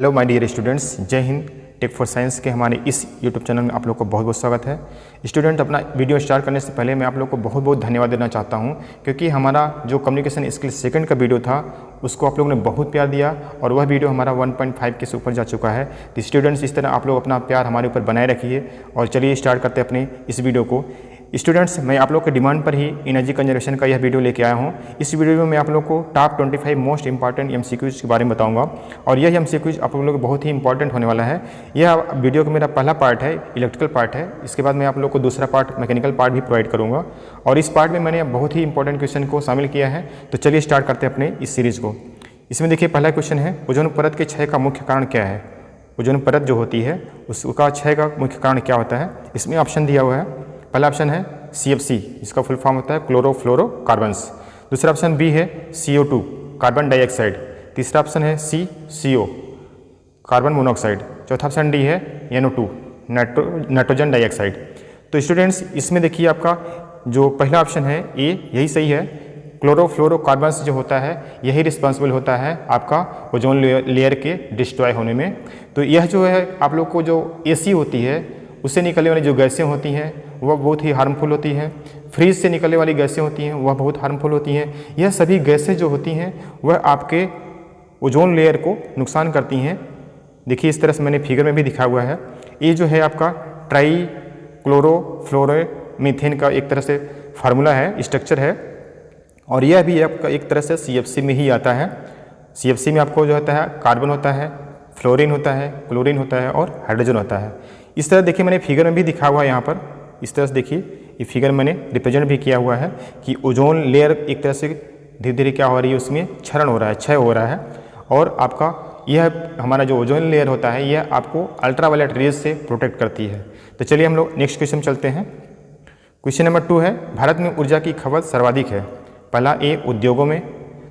Hello my dear students, जय Hind. Take for science के हमारे इस यूट्यूब चैनल में आप लोग को बहुत बहुत स्वागत है। स्टूडेंट, अपना वीडियो स्टार्ट करने से पहले मैं आप लोग को बहुत बहुत धन्यवाद देना चाहता हूं, क्योंकि हमारा जो कम्युनिकेशन स्किल सेकंड का वीडियो था उसको आप लोगों ने बहुत प्यार दिया और वह वीडियो हमारा 1.5 के से ऊपर जा चुका है। तो स्टूडेंट्स, इस तरह आप लोग अपना प्यार हमारे ऊपर बनाए रखिए और चलिए स्टार्ट करते हैं अपने इस वीडियो को। स्टूडेंट्स, मैं आप लोग के डिमांड पर ही एनर्जी कंजर्वेशन का यह वीडियो लेके आया हूँ। इस वीडियो में मैं आप लोग को टॉप 25 मोस्ट इंपॉर्टेंट एमसीक्यूज के बारे में बताऊंगा और यह एमसीक्यूज आप लोग को बहुत ही इंपॉर्टेंट होने वाला है। यह वीडियो का मेरा पहला पार्ट है, इलेक्ट्रिकल पार्ट है। इसके बाद मैं आप लोग को दूसरा पार्ट, मैकेनिकल पार्ट भी प्रोवाइड करूँगा और इस पार्ट में मैंने बहुत ही इंपॉर्टेंट क्वेश्चन को शामिल किया है। तो चलिए स्टार्ट करते हैं अपने इस सीरीज़ को। इसमें देखिए, पहला क्वेश्चन है, ओजोन परत के क्षय का मुख्य कारण क्या है। ओजोन परत जो होती है उसका क्षय का मुख्य कारण क्या होता है। इसमें ऑप्शन दिया हुआ है। पहला ऑप्शन है CFC, इसका फुल फॉर्म होता है क्लोरोफ्लोरोकार्बन्स। दूसरा ऑप्शन बी है CO2, कार्बन डाइऑक्साइड। तीसरा ऑप्शन है CO, कार्बन मोनोऑक्साइड। चौथा ऑप्शन डी है NO2, नाइट्रोजन डाइऑक्साइड। तो स्टूडेंट्स, इसमें देखिए आपका जो पहला ऑप्शन है ए, यही सही है। क्लोरोफ्लोरोकार्बन्स जो होता है यही रिस्पॉन्सिबल होता है आपका ओजोन लेयर के डिस्ट्रॉय होने में। तो यह जो है आप लोग को जो AC होती है उससे निकलने वाली जो गैसें होती हैं वह बहुत ही हार्मफुल होती हैं। फ्रीज से निकलने वाली गैसें होती हैं वह बहुत हार्मफुल होती हैं। यह सभी गैसें जो होती हैं वह आपके ओजोन लेयर को नुकसान करती हैं। देखिए, इस तरह से मैंने फिगर में भी दिखा हुआ है। ये जो है आपका ट्राई क्लोरोफ्लोरोमीथेन का एक तरह से फार्मूला है, स्ट्रक्चर है और यह भी आपका एक तरह से CFC में ही आता है। CFC में आपको जो होता है कार्बन होता है, फ्लोरीन होता है, क्लोरीन होता है और हाइड्रोजन होता है। इस तरह देखिए, मैंने फिगर में भी दिखा हुआ है यहाँ पर। इस तरह से देखिए, ये फिगर मैंने रिप्रेजेंट भी किया हुआ है कि ओजोन लेयर एक तरह से धीरे धीरे क्या हो रही है, उसमें क्षरण हो रहा है, क्षय हो रहा है। और आपका यह हमारा जो ओजोन लेयर होता है यह आपको अल्ट्रावायलेट रेज से प्रोटेक्ट करती है। तो चलिए हम लोग नेक्स्ट क्वेश्चन चलते हैं। क्वेश्चन नंबर 2 है, भारत में ऊर्जा की खपत सर्वाधिक है। पहला A, उद्योगों में।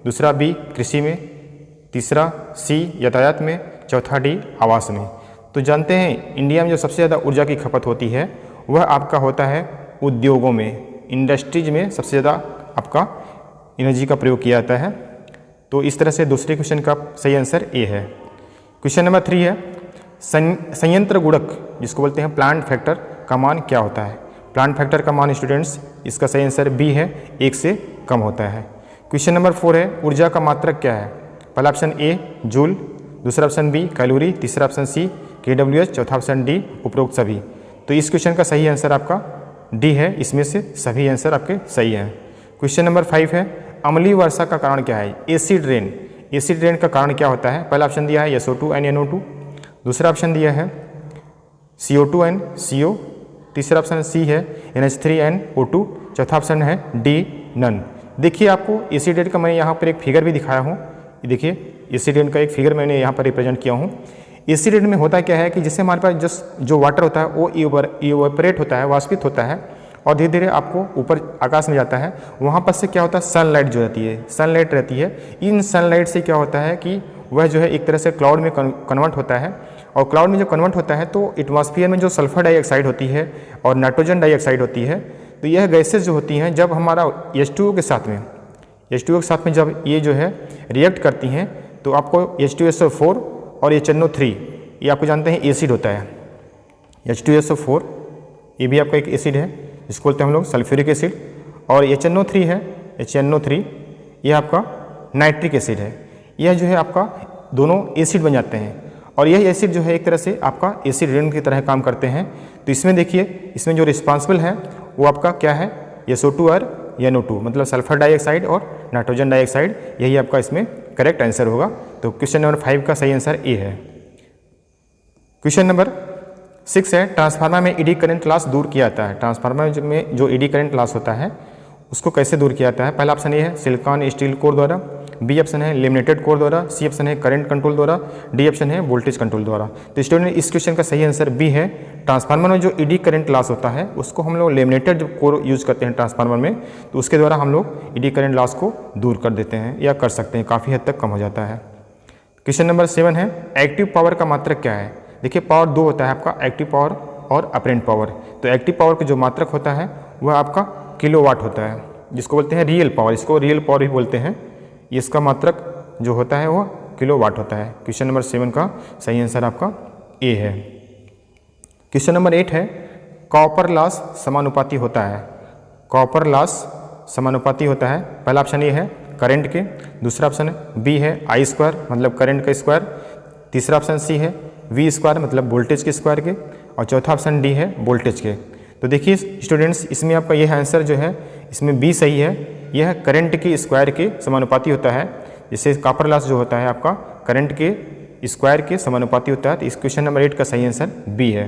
दूसरा B, कृषि में। तीसरा C, यातायात में। चौथा D, आवास में। तो जानते हैं, इंडिया में जो सबसे ज़्यादा ऊर्जा की खपत होती है वह आपका होता है उद्योगों में, इंडस्ट्रीज में सबसे ज़्यादा आपका एनर्जी का प्रयोग किया जाता है। तो इस तरह से दूसरे क्वेश्चन का सही आंसर ए है। क्वेश्चन नंबर 3 है, संयंत्र गुणक जिसको बोलते हैं प्लांट फैक्टर का मान क्या होता है। प्लांट फैक्टर का मान स्टूडेंट्स, इसका सही आंसर बी है, 1 से कम होता है। क्वेश्चन नंबर 4 है, ऊर्जा का मात्रक क्या है। पहला ऑप्शन ए जूल, दूसरा ऑप्शन बी कैलोरी, तीसरा ऑप्शन सी kWh, चौथा ऑप्शन डी उपरोक्त सभी। तो इस क्वेश्चन का सही आंसर आपका डी है, इसमें से सभी आंसर आपके सही हैं। क्वेश्चन नंबर 5 है, अम्लीय वर्षा का कारण क्या है। एसिड रेन, एसिड रेन का कारण क्या होता है। पहला ऑप्शन दिया है SO2 and NO2, दूसरा ऑप्शन दिया है CO2 and CO, तीसरा ऑप्शन सी है NH3 and O2, चौथा ऑप्शन है डी नन। देखिए, आपको एसिड रेन का मैं यहाँ पर एक फिगर भी दिखाया हूँ। देखिए, एसिड रेन का एक फिगर मैंने यहाँ पर रिप्रेजेंट किया हूँ। एसिड रेन में होता क्या है कि जिससे हमारे पास जो वाटर होता है वो इवेपोरेट होता है, वाष्पित होता है और धीरे धीरे आपको ऊपर आकाश में जाता है। वहाँ पर से क्या होता है, सनलाइट जो रहती है, सनलाइट रहती है। इन सनलाइट से क्या होता है कि वह जो है एक तरह से क्लाउड में कन्वर्ट होता है और क्लाउड में जब कन्वर्ट होता है तो एटमॉस्फेयर में जो सल्फर डाइऑक्साइड होती है और नाइट्रोजन डाइऑक्साइड होती है, तो यह गैसेज जो होती हैं जब हमारा H2O के साथ में जब ये जो है रिएक्ट करती हैं तो आपको H2SO4 और HNO3, ये आपको जानते हैं एसिड होता है। H2SO4 ये भी आपका एक एसिड है जिसको बोलते हैं हम लोग सल्फ्यूरिक एसिड, और HNO3 है, HNO3 ये आपका नाइट्रिक एसिड है। यह जो है आपका दोनों एसिड बन जाते हैं और यह एसिड जो है एक तरह से आपका एसिड रेन की तरह काम करते हैं। तो इसमें देखिए, इसमें जो रिस्पॉन्सिबल है वो आपका क्या है, SO2 और NO2, मतलब सल्फर डाइऑक्साइड और नाइट्रोजन डाइऑक्साइड। यही आपका इसमें करेक्ट आंसर होगा। तो क्वेश्चन नंबर 5 का सही आंसर ए है। क्वेश्चन नंबर 6 है, ट्रांसफार्मर में ईडी करंट लॉस दूर किया जाता है। ट्रांसफार्मर में जो ईडी करंट लॉस होता है उसको कैसे दूर किया जाता है। पहला ऑप्शन ये है सिलिकॉन स्टील कोर द्वारा, बी ऑप्शन है लेमिनेटेड कोर द्वारा, सी ऑप्शन है करंट कंट्रोल द्वारा, डी ऑप्शन है वोल्टेज कंट्रोल द्वारा। तो स्टूडेंट, इस क्वेश्चन का सही आंसर बी है। ट्रांसफार्मर में जो ईडी करंट लॉस होता है उसको हम लोग लेमिनेटेड कोर यूज करते हैं ट्रांसफार्मर में, तो उसके द्वारा हम लोग ईडी करंट लॉस को दूर कर देते हैं या कर सकते हैं, काफ़ी हद तक कम हो जाता है। क्वेश्चन नंबर 7 है, एक्टिव पावर का मात्रक क्या है। देखिए, पावर 2 होता है आपका, एक्टिव पावर और अपरेंट पावर। तो एक्टिव पावर का जो मात्रक होता है वह आपका किलोवाट होता है, जिसको बोलते हैं रियल पावर, इसको रियल पावर भी बोलते हैं। इसका मात्रक जो होता है वह किलोवाट होता है। क्वेश्चन नंबर 7 का सही आंसर आपका ए है। क्वेश्चन नंबर 8 है कॉपर लॉस समानुपाती होता है। कॉपर लॉस समानुपाती होता है। पहला ऑप्शन ये है करंट के, दूसरा ऑप्शन बी है आई स्क्वायर मतलब करंट का स्क्वायर, तीसरा ऑप्शन सी है वी स्क्वायर मतलब वोल्टेज के स्क्वायर के, और चौथा ऑप्शन डी है वोल्टेज के। तो देखिए स्टूडेंट्स, इसमें आपका यह आंसर जो है इसमें बी सही है। यह करंट के स्क्वायर के समानुपाती होता है। जिससे कॉपर लॉस जो होता है आपका करंट के स्क्वायर के समानुपाती होता है। तो इस क्वेश्चन नंबर 8 का सही आंसर बी है।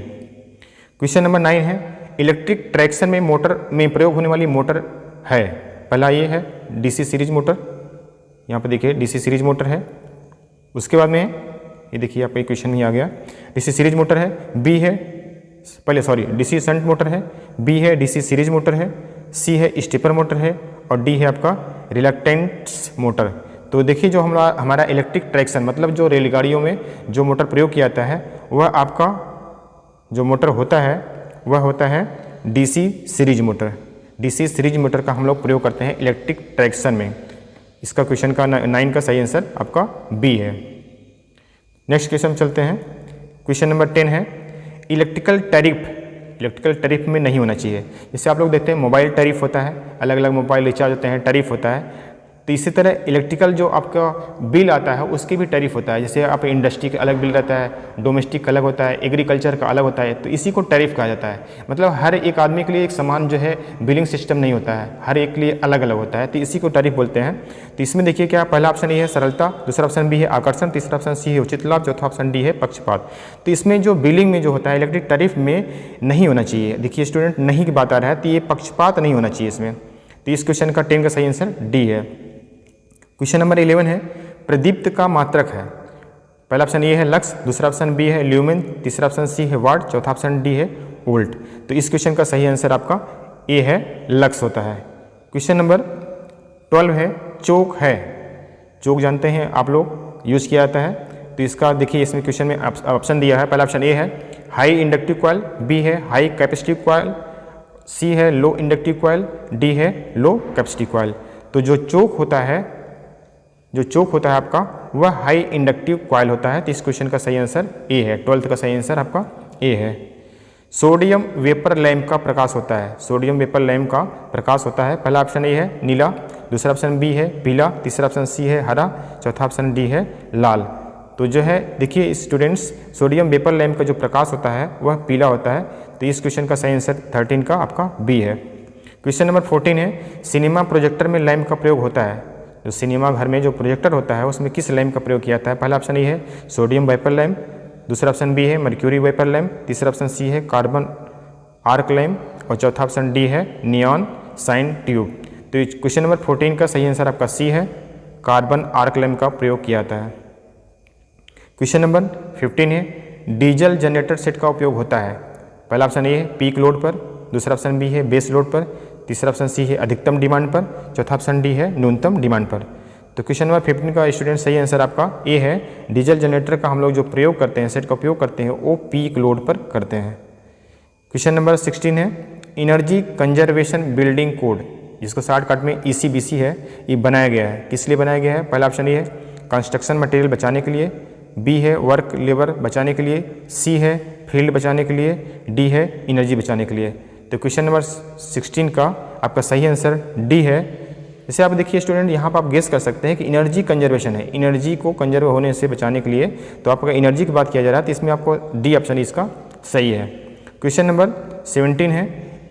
क्वेश्चन नंबर 9 है इलेक्ट्रिक ट्रैक्शन में मोटर में प्रयोग होने वाली मोटर है। पहला ये है डीसी सीरीज मोटर, यहाँ पर देखिए डीसी सीरीज मोटर है। उसके बाद में ये देखिए आपका क्वेश्चन में आ गया डीसी सीरीज मोटर है, बी है डीसी शंट मोटर है, बी है डीसी सीरीज मोटर है, सी है स्टेपर मोटर है, और डी है आपका रिलक्टेंस मोटर। तो देखिए जो हमारा इलेक्ट्रिक ट्रैक्शन मतलब जो रेलगाड़ियों में जो मोटर प्रयोग किया जाता है वह आपका जो मोटर होता है वह होता है DC series motor. DC series motor का हम लोग प्रयोग करते हैं इलेक्ट्रिक ट्रैक्शन में। इसका क्वेश्चन का 9 का सही आंसर आपका बी है। नेक्स्ट क्वेश्चन चलते हैं। क्वेश्चन नंबर 10 है इलेक्ट्रिकल टैरिफ में नहीं होना चाहिए। जैसे आप लोग देखते हैं मोबाइल टैरिफ होता है, अलग अलग मोबाइल रिचार्ज होते हैं, टैरिफ होता है। तो इसी तरह इलेक्ट्रिकल जो आपका बिल आता है उसकी भी टैरिफ होता है। जैसे आप इंडस्ट्री का अलग बिल रहता है, डोमेस्टिक का अलग होता है, एग्रीकल्चर का अलग होता है। तो इसी को टैरिफ कहा जाता है। मतलब हर एक आदमी के लिए एक समान जो है बिलिंग सिस्टम नहीं होता है, हर एक के लिए अलग अलग होता है। तो इसी को टैरिफ बोलते हैं। तो इसमें देखिए क्या पहला ऑप्शन ये है सरलता, दूसरा ऑप्शन बी है आकर्षण, तीसरा ऑप्शन सी है उचित लाभ, चौथा ऑप्शन डी है पक्षपात। तो इसमें जो बिलिंग में जो होता है इलेक्ट्रिक टैरिफ में नहीं होना चाहिए। देखिए स्टूडेंट नहीं की बात आ रहा है तो ये पक्षपात नहीं होना चाहिए इसमें। तो इस क्वेश्चन का 10 का सही आंसर डी है। क्वेश्चन नंबर 11 है प्रदीप्त का मात्रक है। पहला ऑप्शन ए है लक्स, दूसरा ऑप्शन बी है ल्यूमेन, तीसरा ऑप्शन सी है वाट, चौथा ऑप्शन डी है वोल्ट। तो इस क्वेश्चन का सही आंसर आपका ए है लक्स होता है। क्वेश्चन नंबर 12 है चोक है। चोक जानते हैं आप लोग, यूज किया जाता है। तो इसका देखिए इसमें क्वेश्चन में ऑप्शन दिया है। पहला ऑप्शन ए है हाई इंडक्टिव कॉइल, बी है हाई कैपेसिटिव कॉइल, सी है लो इंडक्टिव कॉइल, डी है लो कैपेसिटिव कॉइल। तो जो चोक होता है आपका वह हाई इंडक्टिव कॉइल होता है। तो इस क्वेश्चन का सही आंसर ए है। 12th का सही आंसर आपका ए है। सोडियम वेपर लैंप का प्रकाश होता है। सोडियम वेपर लैंप का प्रकाश होता है। पहला ऑप्शन ए है नीला, दूसरा ऑप्शन बी है पीला, तीसरा ऑप्शन सी है हरा, चौथा ऑप्शन डी है लाल। तो जो है देखिए स्टूडेंट्स सोडियम वेपर लैंप का जो प्रकाश होता है वह पीला होता है। तो इस क्वेश्चन का सही आंसर 13 का आपका बी है। क्वेश्चन नंबर 14 है सिनेमा प्रोजेक्टर में लैंप का प्रयोग होता है। जो सिनेमा घर में जो प्रोजेक्टर होता है उसमें किस लैंप का प्रयोग किया जाता है। पहला ऑप्शन ये है सोडियम वेपर लैंप, दूसरा ऑप्शन बी है मर्क्यूरी वेपर लैंप, तीसरा ऑप्शन सी है कार्बन आर्क लैंप, और चौथा ऑप्शन डी है नियॉन साइन ट्यूब। तो क्वेश्चन नंबर 14 का सही आंसर आपका सी है, कार्बन आर्क लैंप का प्रयोग किया जाता है। क्वेश्चन नंबर 15 है डीजल जनरेटर सेट का उपयोग होता है। पहला ऑप्शन ए है पीक लोड पर, दूसरा ऑप्शन बी है बेस लोड पर, तीसरा ऑप्शन सी है अधिकतम डिमांड पर, चौथा ऑप्शन डी है न्यूनतम डिमांड पर। तो क्वेश्चन नंबर 15 का स्टूडेंट सही आंसर आपका ए है। डीजल जनरेटर का हम लोग जो प्रयोग करते हैं सेट का उपयोग करते हैं वो पीक लोड पर करते हैं। क्वेश्चन नंबर 16 है एनर्जी कंजर्वेशन बिल्डिंग कोड, जिसको शॉर्टकट में ECBC है, ये बनाया गया है। किस लिए बनाया गया है। पहला ऑप्शन ये है कंस्ट्रक्शन मटेरियल बचाने के लिए, बी है वर्क लेबर बचाने के लिए, सी है फील्ड बचाने के लिए, डी है एनर्जी बचाने के लिए। तो क्वेश्चन नंबर 16 का आपका सही आंसर डी है। जैसे आप देखिए स्टूडेंट यहाँ पर आप गेस कर सकते हैं कि एनर्जी कंजर्वेशन है, एनर्जी को कंजर्व होने से बचाने के लिए। तो आपका एनर्जी की बात किया जा रहा है तो इसमें आपको डी ऑप्शन इसका सही है। क्वेश्चन नंबर 17 है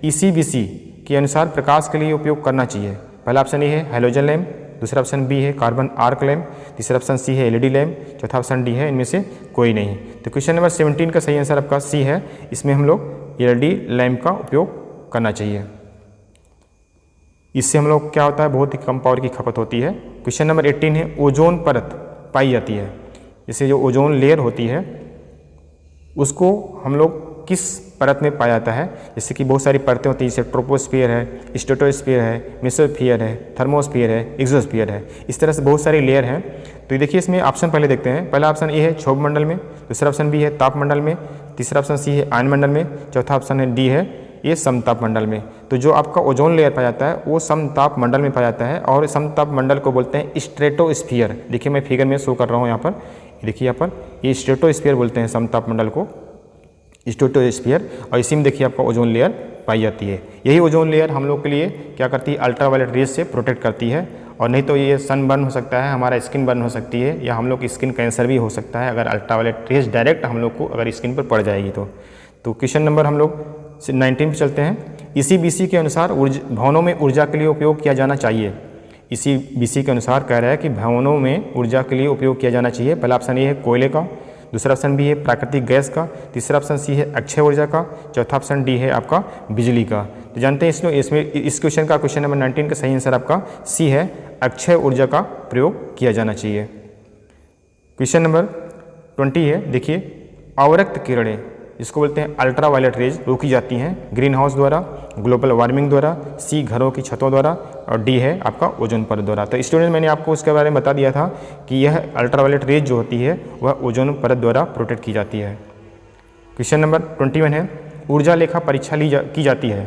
ECBC के अनुसार प्रकाश के लिए उपयोग करना चाहिए। पहला ऑप्शन ए है हैलोजन लैम्प, दूसरा ऑप्शन बी है कार्बन आर्क लैम्प, तीसरा ऑप्शन सी है LED लैम्प, चौथा ऑप्शन डी है इनमें से कोई नहीं। तो क्वेश्चन नंबर 17 का सही आंसर आपका सी है। इसमें हम लोग LED लैम्प का उपयोग करना चाहिए। इससे हम लोग क्या होता है बहुत ही कम पावर की खपत होती है। क्वेश्चन नंबर 18 है ओजोन परत पाई जाती है। जैसे जो ओजोन लेयर होती है उसको हम लोग किस परत में पाया जाता है। जैसे कि बहुत सारी परतें होती हैं जैसे ट्रोपोस्फियर है, स्ट्रेटोस्फियर है, मेसोस्फियर है, थर्मोस्फियर है, एक्सोस्फियर है। इस तरह से बहुत सारी लेयर हैं। तो देखिए इसमें ऑप्शन पहले देखते हैं। पहला ऑप्शन ए है क्षोभ मंडल में, दूसरा ऑप्शन बी है ताप मंडल में, तीसरा ऑप्शन सी है आयन मंडल में, चौथा ऑप्शन है डी है ये समताप मंडल में। तो जो आपका ओजोन लेयर पाया जाता है वो समताप मंडल में पाया जाता है और समताप मंडल को बोलते हैं स्ट्रेटोस्फीयर। देखिए मैं फिगर में शो कर रहा हूँ यहाँ पर, देखिए यहाँ पर ये स्ट्रेटोस्फीयर बोलते हैं समताप मंडल को, स्ट्रेटोस्फीयर। और इसी में देखिए आपका ओजोन लेयर पाई जाती है। यही ओजोन लेयर हम लोग के लिए क्या करती है, अल्ट्रावायलेट रेज से प्रोटेक्ट करती है। और नहीं तो ये सन बर्न हो सकता है, हमारा स्किन बर्न हो सकती है, या हम लोग स्किन कैंसर भी हो सकता है अगर अल्ट्रावायलेट रेज डायरेक्ट हम लोग को अगर स्किन पर पड़ जाएगी तो क्वेश्चन नंबर हम लोग 19 पे चलते हैं। इसी बीसी के अनुसार भवनों में ऊर्जा के लिए उपयोग किया जाना चाहिए। इसी बीसी के अनुसार कह रहा है कि भवनों में ऊर्जा के लिए उपयोग किया जाना चाहिए। पहला ऑप्शन ये है कोयले का, दूसरा ऑप्शन बी है प्राकृतिक गैस का, तीसरा ऑप्शन सी है अक्षय ऊर्जा का, चौथा ऑप्शन डी है आपका बिजली का। तो जानते हैं इसमें इस क्वेश्चन का क्वेश्चन नंबर 19 का सही आंसर आपका सी है, अक्षय ऊर्जा का प्रयोग किया जाना चाहिए। क्वेश्चन नंबर 20 है, देखिए अवरक्त किरणें इसको बोलते हैं अल्ट्रावायलेट रेज रोकी जाती हैं ग्रीन हाउस द्वारा, ग्लोबल वार्मिंग द्वारा, सी घरों की छतों द्वारा और डी है आपका ओजोन परत द्वारा। तो स्टूडेंट मैंने आपको उसके बारे में बता दिया था कि यह अल्ट्रावायलेट रेज जो होती है वह ओजोन परत द्वारा प्रोटेक्ट की जाती है। क्वेश्चन नंबर 21 है, ऊर्जा लेखा परीक्षा की जाती है।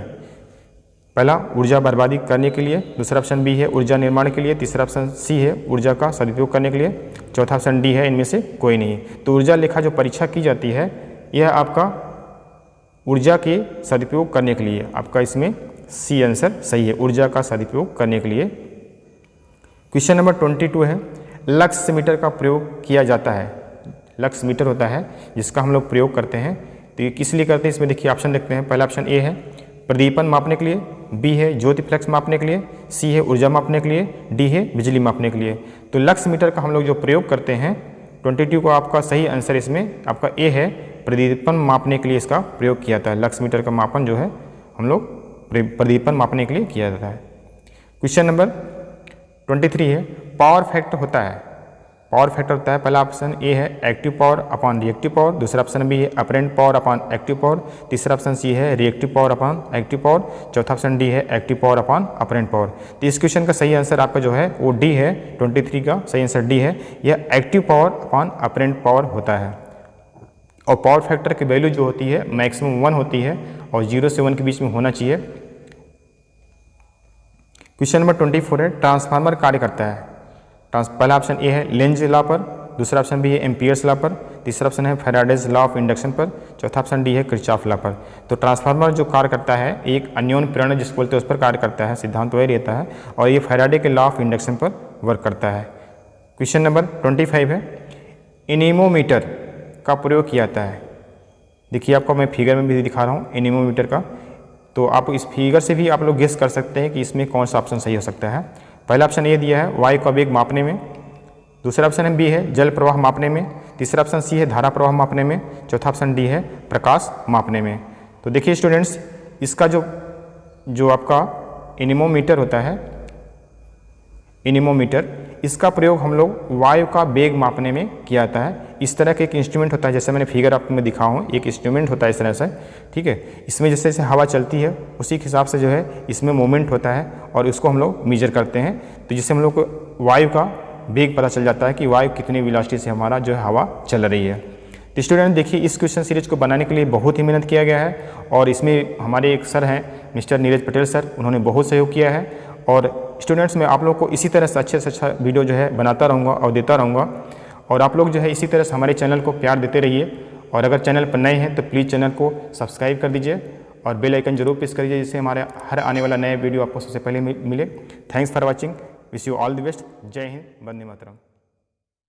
पहला ऊर्जा बर्बादी करने के लिए, दूसरा ऑप्शन बी है ऊर्जा निर्माण के लिए, तीसरा ऑप्शन सी है ऊर्जा का सदुपयोग करने के लिए, चौथा ऑप्शन डी है इनमें से कोई नहीं। तो ऊर्जा लेखा जो परीक्षा की जाती है यह आपका ऊर्जा के सदुपयोग करने के लिए, आपका इसमें सी आंसर सही है, ऊर्जा का सदुपयोग करने के लिए। क्वेश्चन नंबर 22 है, लक्स मीटर का प्रयोग किया जाता है। लक्स मीटर होता है जिसका हम लोग प्रयोग करते हैं, तो ये किस लिए करते हैं इसमें देखिए ऑप्शन देखते हैं। पहला ऑप्शन ए है प्रदीपन मापने के लिए, बी है ज्योति फ्लक्स मापने के लिए, सी है ऊर्जा मापने के लिए, डी है बिजली मापने के लिए। तो लक्स मीटर का हम लोग जो प्रयोग करते हैं 22 को आपका सही आंसर इसमें आपका ए है, प्रदीपन मापने के लिए इसका प्रयोग किया जाता है। लक्स मीटर का मापन जो है हम लोग प्रदीपन मापने के लिए किया जाता है। क्वेश्चन नंबर 23 है, पावर फैक्टर होता है। पावर फैक्टर होता है, पहला ऑप्शन ए है active power upon reactive power, दूसरा ऑप्शन बी है apparent power upon active power, तीसरा ऑप्शन सी है reactive power upon active power, चौथा ऑप्शन डी है active power upon apparent power. तो इस क्वेश्चन का सही आंसर आपका जो है वो डी है, 23 का सही आंसर डी है, यह active power upon apparent power होता है। और पावर फैक्टर की वैल्यू जो होती है मैक्सिमम 1 होती है और 0 से 1 के बीच में होना चाहिए। क्वेश्चन नंबर 24 है, ट्रांसफार्मर कार्य करता है। पहला ऑप्शन ए है लेंज लॉ पर, दूसरा ऑप्शन बी है एम्पियर्स लॉ पर, तीसरा ऑप्शन है फैराडेज लॉ ऑफ इंडक्शन पर, चौथा ऑप्शन डी है किरचॉफ लॉ पर। तो ट्रांसफार्मर जो कार्य करता है एक अन्योन्य प्रेरण जिसको बोलते हैं उस पर कार्य करता है, सिद्धांत वही रहता है, और ये फैराडे के लॉ ऑफ इंडक्शन पर वर्क करता है। क्वेश्चन नंबर 25 है, एनीमोमीटर का प्रयोग किया जाता है। देखिए आपको मैं फिगर में भी दिखा रहा हूँ एनीमोमीटर का, तो आप इस फिगर से भी आप लोग गेस कर सकते हैं कि इसमें कौन सा ऑप्शन सही हो सकता है। पहला ऑप्शन ए दिया है वायु का वेग मापने में, दूसरा ऑप्शन बी है जल प्रवाह मापने में, तीसरा ऑप्शन सी है धारा प्रवाह मापने में, चौथा ऑप्शन डी है प्रकाश मापने में। तो देखिए स्टूडेंट्स, इसका जो आपका एनीमोमीटर होता है, एनीमोमीटर, इसका प्रयोग हम लोग वायु का वेग मापने में किया जाता है। इस तरह का एक इंस्ट्रूमेंट होता है, जैसे मैंने फिगर आपको मैं दिखा हूँ, एक इंस्ट्रूमेंट होता है इस तरह से, ठीक है। इसमें जैसे जैसे हवा चलती है उसी के हिसाब से जो है इसमें मोमेंट होता है और उसको हम लोग मेजर करते हैं, तो जिससे हम लोग को वायु का वेग पता चल जाता है कि वायु कितनी वेलोसिटी से हमारा जो है हवा चल रही है। तो स्टूडेंट देखिए इस क्वेश्चन सीरीज को बनाने के लिए बहुत ही मेहनत किया गया है और इसमें हमारे एक सर हैं मिस्टर नीरज पटेल सर, उन्होंने बहुत सहयोग किया है। और स्टूडेंट्स मैं आप लोग को इसी तरह से अच्छा वीडियो जो है बनाता रहूँगा और देता रहूँगा, और आप लोग जो है इसी तरह से हमारे चैनल को प्यार देते रहिए। और अगर चैनल पर नए हैं तो प्लीज़ चैनल को सब्सक्राइब कर दीजिए और बेल आइकन जरूर प्रेस करिए, जिससे हमारे हर आने वाला नया वीडियो आपको सबसे पहले मिले। Thanks for watching, wish you all the best. जय हिंद, वंदे मातरम।